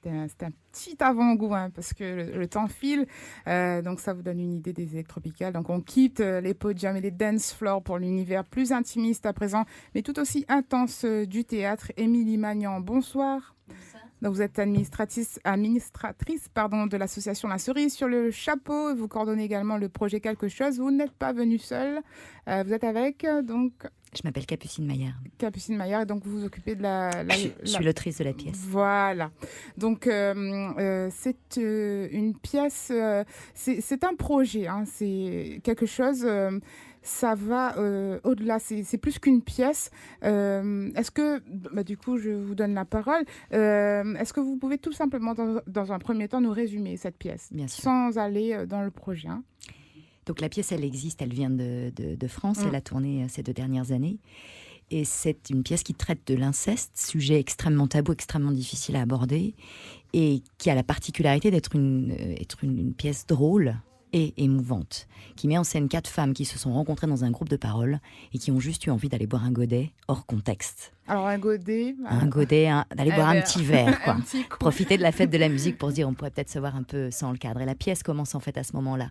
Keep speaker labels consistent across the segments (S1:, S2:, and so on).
S1: c'était un petit avant-goût, hein, parce que le temps file. Donc, ça vous donne une idée des électropicales. Donc, on quitte les podiums et les dance floors pour l'univers plus intimiste à présent, mais tout aussi intense du théâtre. Émilie Magnan, bonsoir. Donc, vous êtes administratrice de l'association La Cerise sur le chapeau. Vous coordonnez également le projet Quelque chose. Vous n'êtes pas venue seule. Vous êtes avec
S2: Je m'appelle Capucine Maillard.
S1: Capucine Maillard, et donc vous vous occupez de
S2: Je suis l'autrice de la pièce.
S1: Voilà. Donc, c'est une pièce, c'est un projet, hein, c'est quelque chose, ça va au-delà, c'est plus qu'une pièce. Est-ce que, du coup, je vous donne la parole, est-ce que vous pouvez tout simplement, dans un premier temps, nous résumer cette pièce,
S2: Bien sûr.
S1: sans aller dans le projet, hein.
S2: Donc la pièce, elle existe, elle vient de France, elle a tourné ces 2 dernières années. Et c'est une pièce qui traite de l'inceste, sujet extrêmement tabou, extrêmement difficile à aborder, et qui a la particularité d'être une pièce drôle et émouvante, qui met en scène 4 femmes qui se sont rencontrées dans un groupe de parole et qui ont juste eu envie d'aller boire un godet hors contexte.
S1: Alors un godet,
S2: d'aller boire un petit verre, quoi.
S1: Un petit coup.
S2: Profiter de la fête de la musique pour se dire on pourrait peut-être se voir un peu sans le cadre. Et la pièce commence en fait à ce moment-là.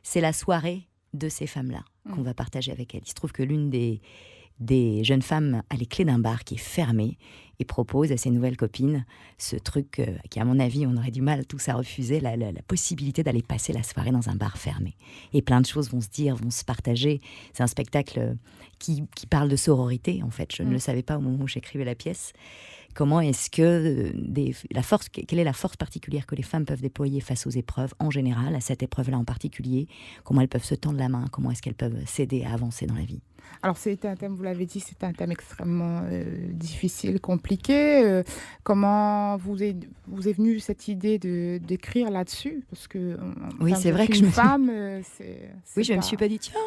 S2: C'est la soirée de ces femmes-là qu'on va partager avec elles. Il se trouve que l'une des jeunes femmes a les clés d'un bar qui est fermé et propose à ses nouvelles copines ce truc qui, à mon avis, on aurait du mal tous à refuser, la possibilité d'aller passer la soirée dans un bar fermé. Et plein de choses vont se dire, vont se partager. C'est un spectacle qui parle de sororité, en fait. Je ne le savais pas au moment où j'écrivais la pièce. Comment est-ce que quelle est la force particulière que les femmes peuvent déployer face aux épreuves en général, à cette épreuve-là en particulier? Comment elles peuvent se tendre la main? Comment est-ce qu'elles peuvent s'aider à avancer dans la vie?
S1: Alors, c'est un thème, vous l'avez dit, c'est un thème extrêmement difficile, compliqué. Comment vous est venue cette idée d'écrire là-dessus? Parce que
S2: oui, c'est vrai que
S1: je
S2: me suis pas dit tiens.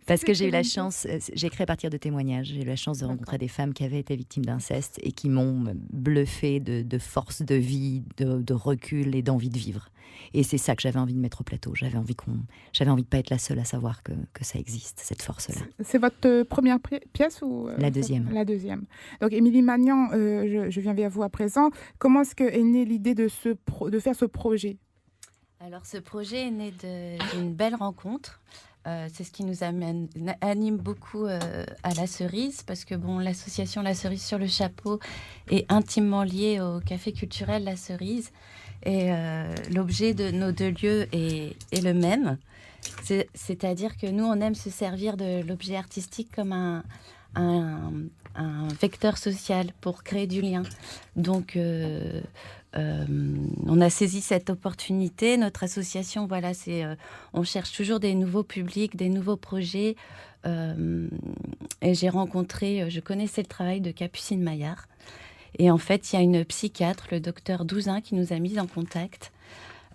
S2: Parce que j'ai eu la chance, j'ai écrit à partir de témoignages. J'ai eu la chance de rencontrer des femmes qui avaient été victimes d'inceste et qui m'ont bluffé de force de vie, de recul et d'envie de vivre. Et c'est ça que j'avais envie de mettre au plateau. J'avais envie de pas être la seule à savoir que ça existe, cette force-là.
S1: C'est votre première pièce ou
S2: La deuxième.
S1: La deuxième. Donc, Émilie Magnan, je viens vers vous à présent. Comment est-ce est née l'idée de faire ce projet?
S3: Alors, ce projet est né d'une belle rencontre. C'est ce qui nous anime beaucoup à La Cerise, parce que l'association La Cerise sur le chapeau est intimement liée au café culturel La Cerise. Et l'objet de nos 2 lieux est le même. C'est-à-dire que nous, on aime se servir de l'objet artistique comme un vecteur social pour créer du lien. Donc, on a saisi cette opportunité. Notre association, on cherche toujours des nouveaux publics, des nouveaux projets. Et je connaissais le travail de Capucine Maillard. Et en fait, il y a une psychiatre, le docteur Douzin, qui nous a mis en contact,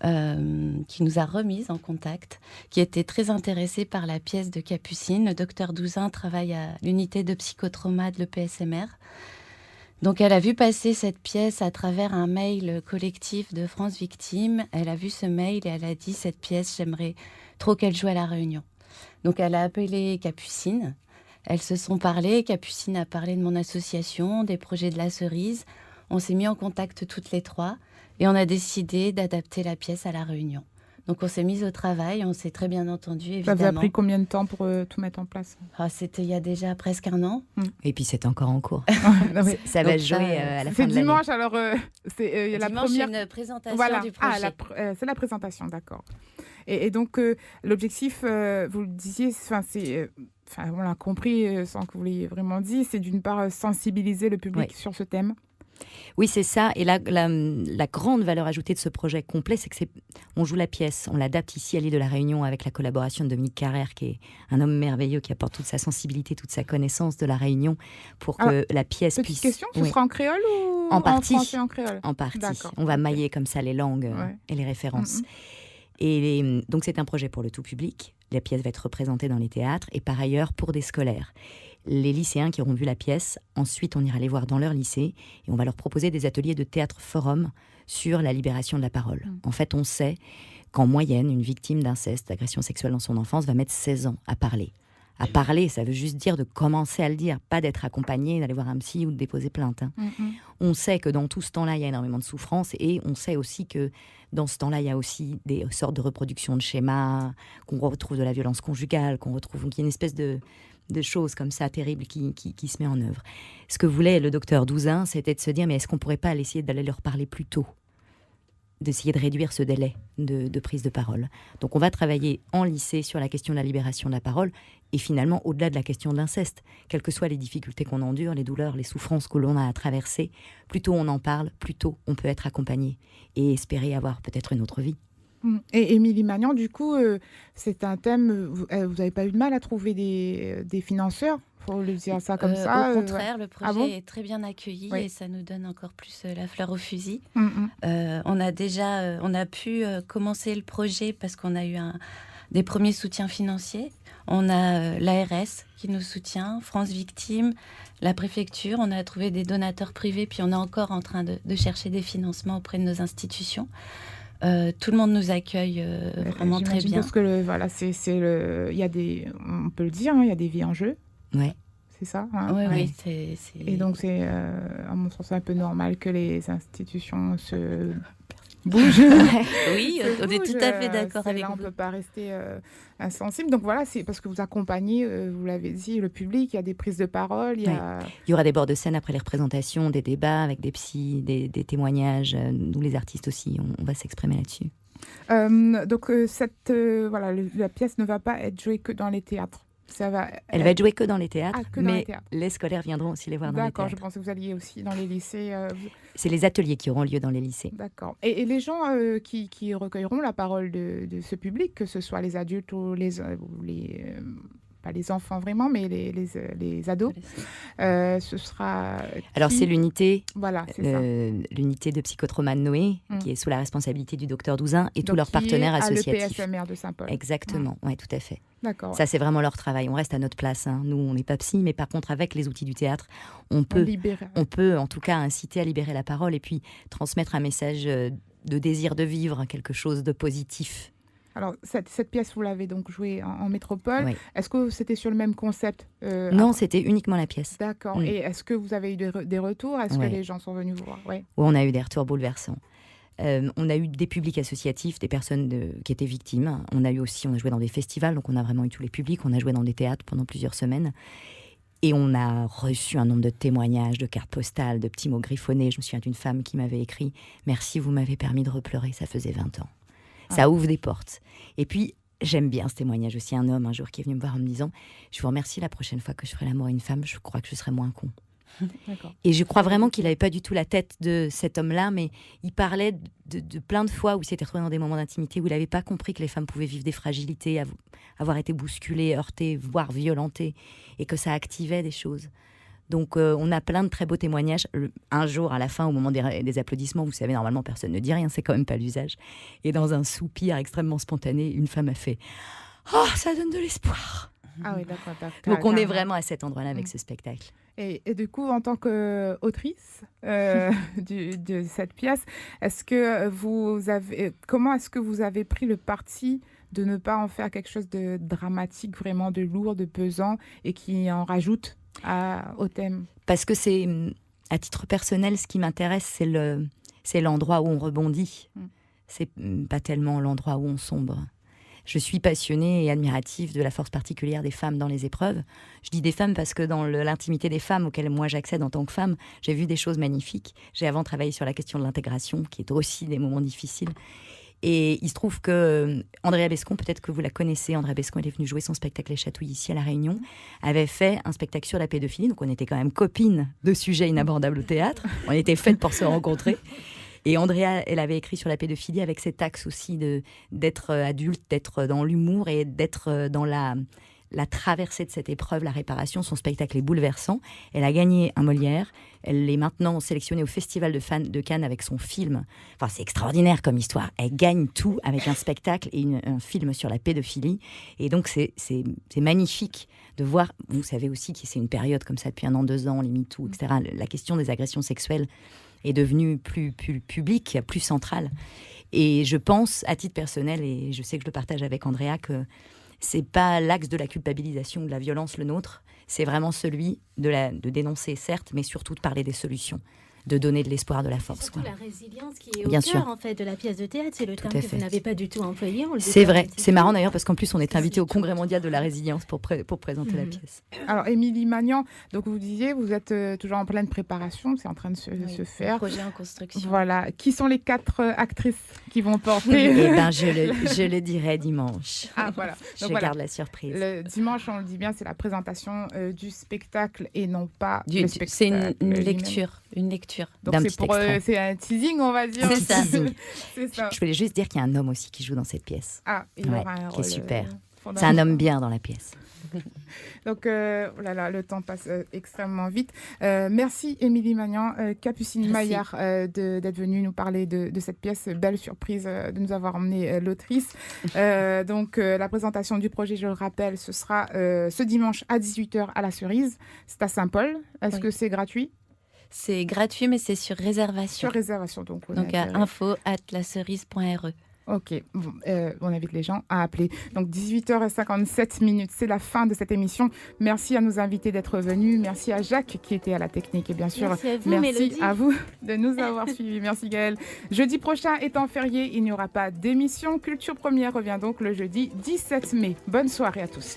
S3: qui nous a remis en contact, qui était très intéressée par la pièce de Capucine. Le docteur Douzin travaille à l'unité de psychotrauma de l'EPSMR. Donc, elle a vu passer cette pièce à travers un mail collectif de France Victime. Elle a vu ce mail et elle a dit, cette pièce, j'aimerais trop qu'elle joue à La Réunion. Donc, elle a appelé Capucine. Elles se sont parlé. Capucine a parlé de mon association, des projets de La Cerise. On s'est mis en contact toutes les 3 et on a décidé d'adapter la pièce à La Réunion. Donc on s'est mis au travail, on s'est très bien entendu, évidemment.
S1: Ça vous a pris combien de temps pour tout mettre en place?
S3: C'était il y a déjà presque 1 an.
S2: Et puis c'est encore en cours. Ça va jouer à la fin de l'année.
S1: C'est dimanche, alors il y a la première...
S3: une présentation du projet.
S1: C'est la présentation, d'accord. Et donc l'objectif, vous le disiez, on l'a compris sans que vous l'ayez vraiment dit, c'est d'une part sensibiliser le public sur ce thème.
S2: Oui, c'est ça. Et la grande valeur ajoutée de ce projet complet, c'est que on joue la pièce, on l'adapte ici à l'île de la Réunion avec la collaboration de Dominique Carrère, qui est un homme merveilleux qui apporte toute sa sensibilité, toute sa connaissance de la Réunion pour que la pièce puisse...
S1: Petite question, ce sera en créole ou
S2: en partie,
S1: en français, en créole?
S2: En partie.
S1: D'accord.
S2: On va mailler comme ça les langues et les références. Et donc c'est un projet pour le tout public. La pièce va être représentée dans les théâtres et par ailleurs pour des scolaires. Les lycéens qui auront vu la pièce, ensuite on ira les voir dans leur lycée et on va leur proposer des ateliers de théâtre forum sur la libération de la parole. En fait, on sait qu'en moyenne, une victime d'inceste, d'agression sexuelle dans son enfance va mettre 16 ans à parler. à parler. Ça veut juste dire de commencer à le dire, pas d'être accompagné, d'aller voir un psy ou de déposer plainte. On sait que dans tout ce temps-là, il y a énormément de souffrance et on sait aussi que dans ce temps-là, il y a aussi des sortes de reproductions de schémas, qu'on retrouve de la violence conjugale, qu'on retrouve, qu'il y a une espèce de choses comme ça terribles qui se met en œuvre. Ce que voulait le docteur Douzin, c'était de se dire, mais est-ce qu'on pourrait pas essayer d'aller leur parler plus tôt, d'essayer de réduire ce délai de prise de parole. Donc on va travailler en lycée sur la question de la libération de la parole et finalement au-delà de la question de l'inceste, quelles que soient les difficultés qu'on endure, les douleurs, les souffrances que l'on a à traverser, plus tôt on en parle, plus tôt on peut être accompagné et espérer avoir peut-être une autre vie.
S1: Et Émilie Magnan, du coup, c'est un thème, vous n'avez pas eu de mal à trouver des financeurs, il faut le dire ça comme ça.
S3: Au contraire, le projet est très bien accueilli
S1: oui.
S3: et ça nous donne encore plus la fleur au fusil. On a pu commencer le projet parce qu'on a eu des premiers soutiens financiers. On a l'ARS qui nous soutient, France Victimes, la préfecture. On a trouvé des donateurs privés, puis on est encore en train de chercher des financements auprès de nos institutions. Tout le monde nous accueille vraiment très bien.
S1: Parce que il y a on peut le dire, il y a des vies en jeu.
S2: Ouais.
S1: C'est ça.
S3: Oui.
S1: Et donc c'est, à mon sens, un peu normal que les institutions se bougent.
S3: Oui, on est tout à fait d'accord avec vous.
S1: On ne peut pas rester insensible. Donc voilà, c'est parce que vous accompagnez, vous l'avez dit, le public. Il y a des prises de parole. Il
S2: y aura des bords de scène après les représentations, des débats avec des psys, des témoignages. Nous, les artistes aussi, on va s'exprimer là-dessus.
S1: Donc la pièce ne va pas être jouée que dans les théâtres.
S2: Elle va être jouée que dans les théâtres, mais les scolaires viendront aussi les voir dans les théâtres.
S1: D'accord, je pensais que vous alliez aussi dans les lycées.
S2: C'est les ateliers qui auront lieu dans les lycées.
S1: D'accord. Et les gens qui recueilleront la parole de ce public, que ce soit les adultes ou pas les enfants vraiment, mais les ados, ce sera...
S2: Alors c'est l'unité,
S1: voilà, c'est
S2: l'unité de psychotrauma de Noé, qui est sous la responsabilité du docteur Douzin et tous leurs partenaires associatifs.
S1: À l'EPSMR de Saint-Paul.
S2: Exactement, oui, tout à fait.
S1: D'accord.
S2: Ça, c'est vraiment leur travail. On reste à notre place. Nous, on n'est pas psy, mais par contre, avec les outils du théâtre, on peut en tout cas inciter à libérer la parole et puis transmettre un message de désir de vivre, quelque chose de positif.
S1: Alors, cette pièce, vous l'avez donc jouée en métropole.
S2: Oui.
S1: Est-ce que c'était sur le même concept
S2: Non, c'était uniquement la pièce.
S1: D'accord. Et est-ce que vous avez eu des retours? Est-ce que les gens sont venus vous voir? Oui,
S2: on a eu des retours bouleversants. On a eu des publics associatifs, des personnes qui étaient victimes. On a joué dans des festivals, donc on a vraiment eu tous les publics. On a joué dans des théâtres pendant plusieurs semaines. Et on a reçu un nombre de témoignages, de cartes postales, de petits mots griffonnés. Je me souviens d'une femme qui m'avait écrit « Merci, vous m'avez permis de repleurer, ça faisait 20 ans ». Ça ouvre des portes. Et puis, j'aime bien ce témoignage aussi. Un homme, un jour, qui est venu me voir en me disant « Je vous remercie, la prochaine fois que je ferai l'amour à une femme, je crois que je serai moins con. » Et je crois vraiment qu'il n'avait pas du tout la tête de cet homme-là, mais il parlait de plein de fois où il s'était retrouvé dans des moments d'intimité où il n'avait pas compris que les femmes pouvaient vivre des fragilités, avoir été bousculées, heurtées, voire violentées, et que ça activait des choses. Donc on a plein de très beaux témoignages. Un jour, à la fin, au moment des applaudissements, vous savez, normalement, personne ne dit rien, c'est quand même pas l'usage. Et dans un soupir extrêmement spontané, une femme a fait « Oh, ça donne de l'espoir !»
S1: Ah oui, d'accord.
S2: Donc on est vraiment à cet endroit-là avec ce spectacle.
S1: Et du coup, en tant qu'autrice de cette pièce, comment est-ce que vous avez pris le parti de ne pas en faire quelque chose de dramatique, vraiment de lourd, de pesant, et qui en rajoute au thème?
S2: Parce que c'est, à titre personnel, ce qui m'intéresse, c'est l'endroit où on rebondit. C'est pas tellement l'endroit où on sombre. Je suis passionnée et admirative de la force particulière des femmes dans les épreuves. Je dis des femmes parce que dans l'intimité des femmes auxquelles moi j'accède en tant que femme, j'ai vu des choses magnifiques. J'ai avant travaillé sur la question de l'intégration, qui est aussi des moments difficiles. Et il se trouve que Andrea Bescon, peut-être que vous la connaissez, Andrea Bescon, elle est venue jouer son spectacle Les Chatouilles ici à La Réunion, avait fait un spectacle sur la pédophilie, donc on était quand même copines de sujets inabordables au théâtre. On était faites pour se rencontrer. Et Andrea, elle avait écrit sur la pédophilie avec cet axe aussi d'être adulte, d'être dans l'humour et d'être dans la traversée de cette épreuve, la réparation. Son spectacle est bouleversant. Elle a gagné un Molière. Elle est maintenant sélectionnée au Festival de Cannes avec son film. Enfin, c'est extraordinaire comme histoire. Elle gagne tout avec un spectacle et un film sur la pédophilie. Et donc, c'est magnifique de voir. Vous savez aussi que c'est une période comme ça depuis 1 an, 2 ans, les MeToo, etc. La question des agressions sexuelles est devenue plus publique, plus centrale. Et je pense, à titre personnel, et je sais que je le partage avec Andrea, que c'est pas l'axe de la culpabilisation ou de la violence le nôtre. C'est vraiment celui de dénoncer, certes, mais surtout de parler des solutions, de donner de l'espoir, de la force.
S4: C'est surtout la résilience qui est
S2: Bien
S4: au cœur
S2: sûr.
S4: en fait de la pièce de théâtre. C'est le
S2: Tout
S4: terme
S2: à
S4: que
S2: fait.
S4: vous n'avez pas du tout employé.
S2: C'est vrai, c'est marrant d'ailleurs parce qu'en plus on est invité au Congrès mondial de la résilience pour présenter la pièce.
S1: Alors, Émilie Magnan, donc vous disiez, vous êtes toujours en pleine préparation, c'est en train de se faire.
S3: Projet en construction.
S1: Voilà. Qui sont les 4 actrices qui vont porter
S2: Eh ben, je le dirai dimanche.
S1: Ah, voilà.
S2: Je
S1: Donc, voilà.
S2: garde la surprise.
S1: Le dimanche, on le dit bien, c'est la présentation du spectacle et non pas
S3: C'est
S1: spectacle.
S3: une
S1: lui-même.
S3: lecture. Une lecture.
S1: Donc
S2: D'un
S1: c'est
S2: petit
S1: pour
S2: extrait.
S1: c'est un teasing, on va dire.
S3: C'est ça.
S1: C'est ça.
S2: Je voulais juste dire qu'il y a un homme aussi qui joue dans cette pièce.
S1: Ah, il
S2: Ouais,
S1: aura un
S2: qui
S1: rôle
S2: est super. C'est
S1: fondamental.
S2: un homme bien dans la pièce.
S1: Donc, oh là là, le temps passe extrêmement vite. Merci, Émilie Magnan, Capucine
S3: Merci.
S1: Maillard, d'être venue nous parler de cette pièce. Belle surprise de nous avoir emmené l'autrice. Donc, la présentation du projet, je le rappelle, ce sera ce dimanche à 18h à la Cerise. C'est à Saint-Paul. Est-ce
S3: Oui.
S1: que c'est gratuit?
S3: C'est gratuit, mais c'est sur réservation.
S1: Sur réservation, donc.
S3: Donc à info@lacerise.re.
S1: Ok, bon, on invite les gens à appeler. Donc 18h57, c'est la fin de cette émission. Merci à nos invités d'être venus. Merci à Jacques qui était à la technique et bien sûr,
S4: Merci à vous,
S1: merci
S4: Mélodie.
S1: à vous de nous avoir suivis. Merci Gaëlle. Jeudi prochain étant férié, il n'y aura pas d'émission. Culture Première revient donc le jeudi 17 mai. Bonne soirée à tous.